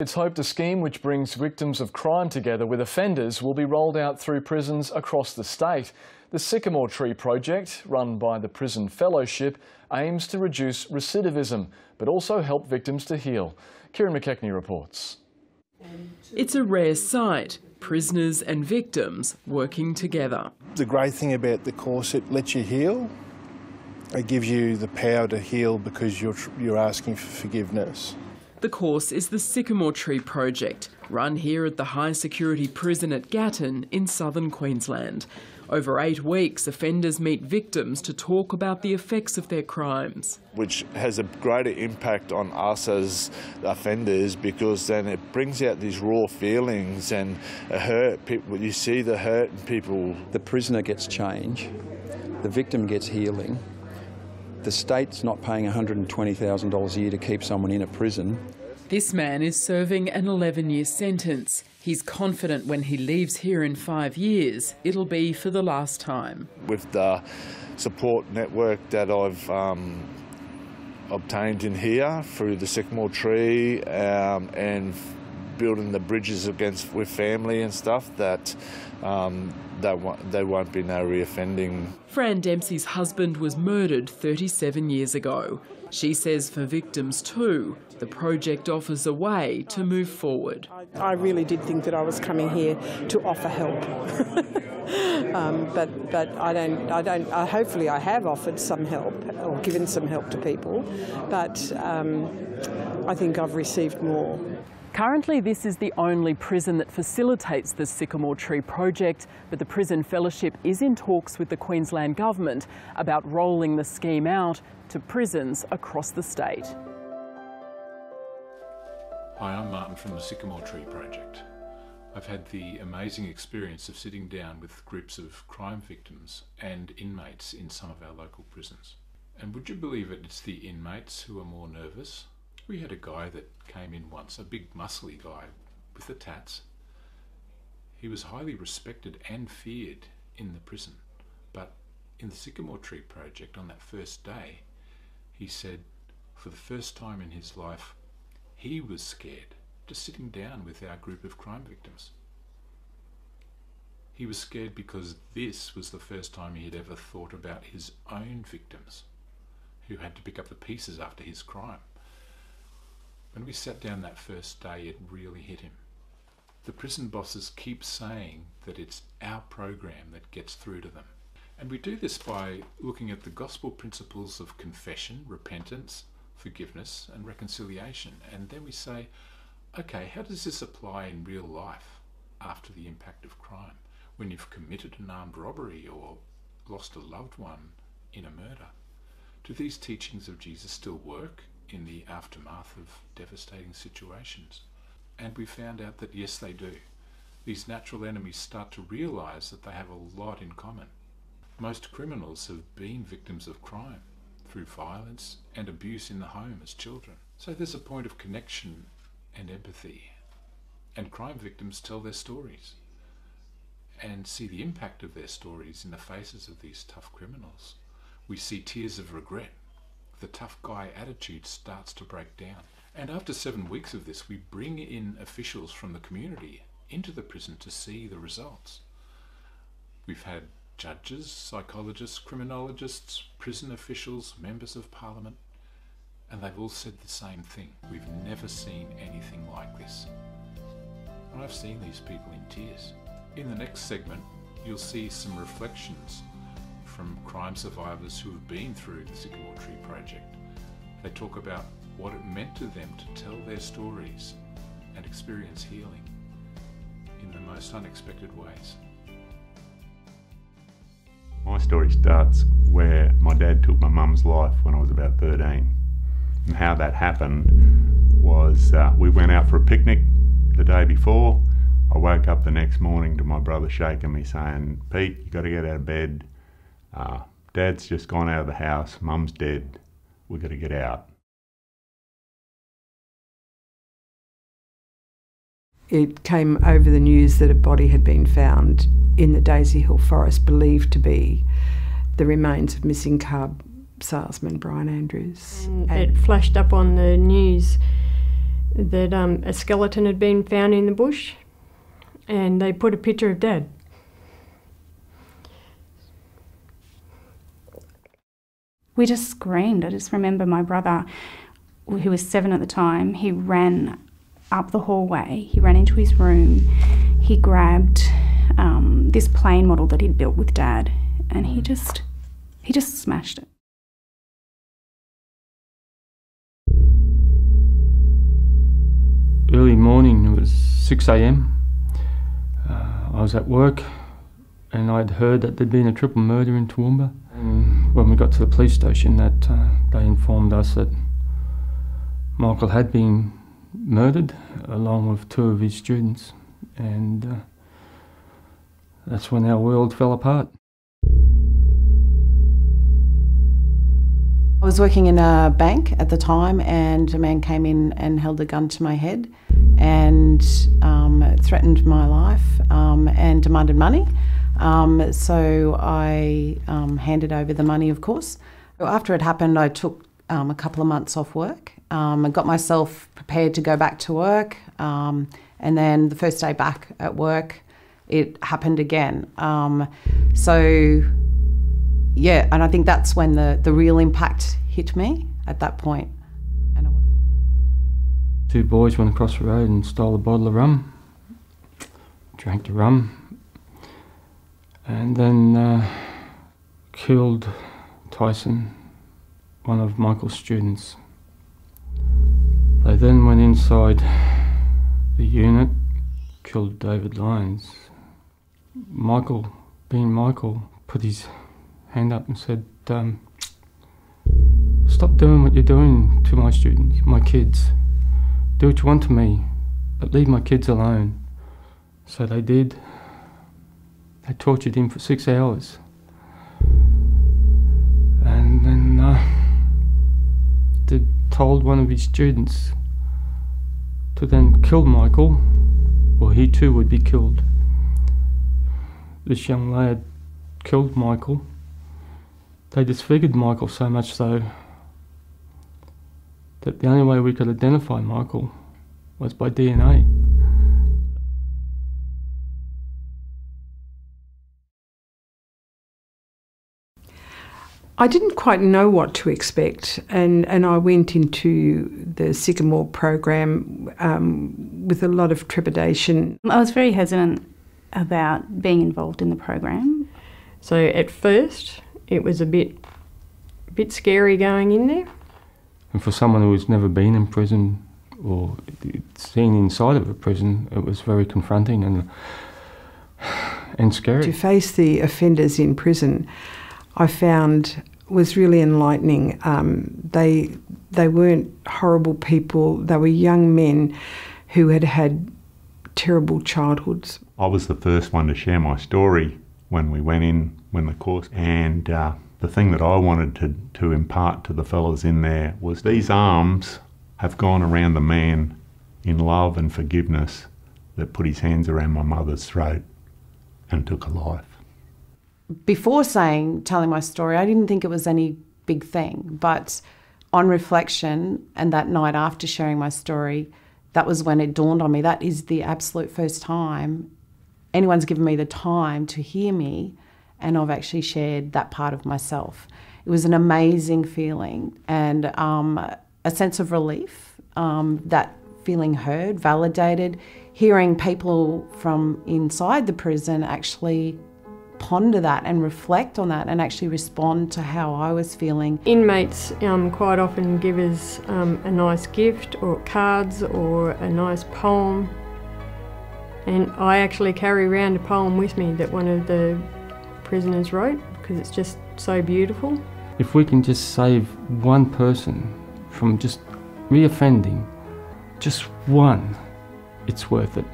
It's hoped a scheme which brings victims of crime together with offenders will be rolled out through prisons across the state. The Sycamore Tree project, run by the Prison Fellowship, aims to reduce recidivism, but also help victims to heal. Kieran McKechnie reports. It's a rare sight, prisoners and victims working together. The great thing about the course, it lets you heal. It gives you the power to heal because you're asking for forgiveness. The course is the Sycamore Tree project, run here at the high security prison at Gatton in southern Queensland. Over 8 weeks, offenders meet victims to talk about the effects of their crimes. Which has a greater impact on us as offenders, because then it brings out these raw feelings and a hurt. You see the hurt in people. The prisoner gets change, the victim gets healing. The state's not paying $120,000 a year to keep someone in a prison. This man is serving an 11-year sentence. He's confident when he leaves here in 5 years, it'll be for the last time. With the support network that I've obtained in here through the Sycamore Tree and building the bridges with family and stuff, that there won't be no reoffending. Fran Dempsey's husband was murdered 37 years ago. She says for victims too, the project offers a way to move forward. I really did think that I was coming here to offer help. But I don't. Hopefully I have offered some help or given some help to people, but I think I've received more. Currently, this is the only prison that facilitates the Sycamore Tree project, but the Prison Fellowship is in talks with the Queensland Government about rolling the scheme out to prisons across the state. Hi, I'm Martin from the Sycamore Tree project. I've had the amazing experience of sitting down with groups of crime victims and inmates in some of our local prisons. And would you believe it, it's the inmates who are more nervous. We had a guy that came in once, a big muscly guy with the tats. He was highly respected and feared in the prison, but in the Sycamore Tree project on that first day, he said for the first time in his life, he was scared just sitting down with our group of crime victims. He was scared because this was the first time he had ever thought about his own victims who had to pick up the pieces after his crime. When we sat down that first day, it really hit him. The prison bosses keep saying that it's our program that gets through to them. And we do this by looking at the gospel principles of confession, repentance, forgiveness and reconciliation. And then we say, okay, how does this apply in real life after the impact of crime? When you've committed an armed robbery or lost a loved one in a murder? Do these teachings of Jesus still work in the aftermath of devastating situations? And we found out that yes, they do. These natural enemies start to realise that they have a lot in common. Most criminals have been victims of crime through violence and abuse in the home as children. So there's a point of connection and empathy. And crime victims tell their stories and see the impact of their stories in the faces of these tough criminals. We see tears of regret. The tough guy attitude starts to break down. And after 7 weeks of this, we bring in officials from the community into the prison to see the results. We've had judges, psychologists, criminologists, prison officials, members of parliament, and they've all said the same thing. We've never seen anything like this. And I've seen these people in tears. In the next segment, you'll see some reflections from crime survivors who have been through the Sycamore Tree project. They talk about what it meant to them to tell their stories and experience healing in the most unexpected ways. My story starts where my dad took my mum's life when I was about 13. And how that happened was we went out for a picnic the day before. I woke up the next morning to my brother shaking me saying, "Pete, you got to get out of bed. Dad's just gone out of the house, Mum's dead, we've got to get out." It came over the news that a body had been found in the Daisy Hill Forest, believed to be the remains of missing cub salesman Brian Andrews. And it flashed up on the news that a skeleton had been found in the bush, and they put a picture of Dad. We just screamed. I just remember my brother, who was 7 at the time, he ran up the hallway, he ran into his room, he grabbed this plane model that he'd built with Dad, and he just smashed it. Early morning, it was 6 a.m. I was at work and I'd heard that there'd been a triple murder in Toowoomba. And when we got to the police station, they informed us that Michael had been murdered along with 2 of his students, and that's when our world fell apart. I was working in a bank at the time, and a man came in and held a gun to my head and threatened my life and demanded money. So I handed over the money, of course. After it happened, I took a couple of months off work. I got myself prepared to go back to work, and then the first day back at work, it happened again. Yeah, and I think that's when the real impact hit me at that point. And 2 boys went across the road and stole a bottle of rum, drank the rum, and then killed Tyson, one of Michael's students. They then went inside the unit, killed David Lyons. Michael, being Michael, put his hand up and said, "Stop doing what you're doing to my students, my kids. Do what you want to me, but leave my kids alone." So they did. They tortured him for 6 hours. And then they told one of his students to then kill Michael, or he too would be killed. This young lad killed Michael. They disfigured Michael so much so that the only way we could identify Michael was by DNA. I didn't quite know what to expect, and I went into the Sycamore program with a lot of trepidation. I was very hesitant about being involved in the program. So at first, it was a bit scary going in there. And for someone who's never been in prison or seen inside of a prison, it was very confronting and scary. To face the offenders in prison, I found was really enlightening. They weren't horrible people. They were young men who had had terrible childhoods. I was the first one to share my story when we went in, when the course, and the thing that I wanted to impart to the fellas in there was these arms have gone around the man in love and forgiveness that put his hands around my mother's throat and took a life. Before telling my story, I didn't think it was any big thing, but on reflection and that night after sharing my story, that was when it dawned on me, that is the absolute first time anyone's given me the time to hear me, and I've actually shared that part of myself. It was an amazing feeling and a sense of relief, that feeling heard, validated, hearing people from inside the prison actually ponder that and reflect on that and actually respond to how I was feeling. Inmates quite often give us a nice gift or cards or a nice poem, and I actually carry around a poem with me that one of the prisoners wrote because it's just so beautiful. If we can just save one person from just reoffending, just one, it's worth it.